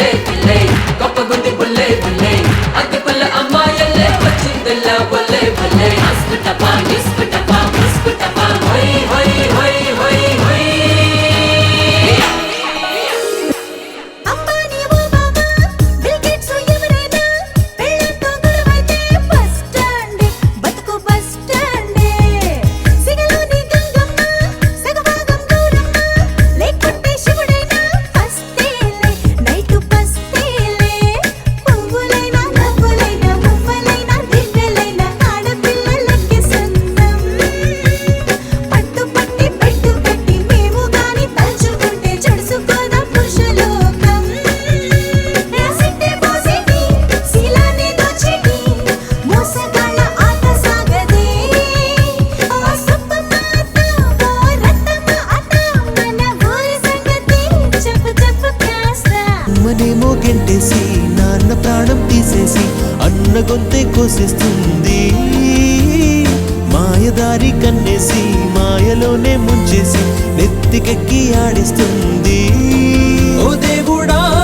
బుల్లే బుల్లే గొప్ప గుంది బుల్లే బుల్లే అద్దె పుల్ల అమ్మాయల్లే వచ్చిందల్లా బుల్లే బుల్లే అస్కుటపా ఇస్కుటపా ముస్కుటపా హోయ్ హోయ్ హోయ్ హోయ్ హోయ్ అంబానీ ఓబామా బిల్ గేట్స్ ఎవరైనా పెళ్ళంతో గొడవైతే బస్ స్టాండ్ బతుకు బస్ స్టాండ్ సిగలోని గంగమ్మ సగభాగం గౌరమ్మ లేకుంటే శివుడైనా పస్తేలే నైటు పస్తేలే పువ్వులైనా నవ్వులైనా మువ్వలైనా దివ్వెలైనా ఆడపిల్లలకి సొంతం పట్టు పట్టి పెట్టు కట్టి మేము గాని తలుచుకుంటే జడుసుకోదా పురుషలోకం సిట్టే పోసేటి శీలాన్ని దోచేటి మోసగాళ్ళ ఆట సాగదే ఓ సుబ్బమ్మ అత్త ఓ రత్తమ్మ అత్త మన ఊరి సంగతి చెప్పు చెప్పు కాస్త అమ్మనేమో గెంటేసి నాన్న ప్రాణం తీసేసి అన్న గొంతే కోసేస్తుంది మాయదారి కన్నేసి మాయలోనే ముంచేసి నెత్తికెక్కి ఆడిస్తుంది ఓ దేవి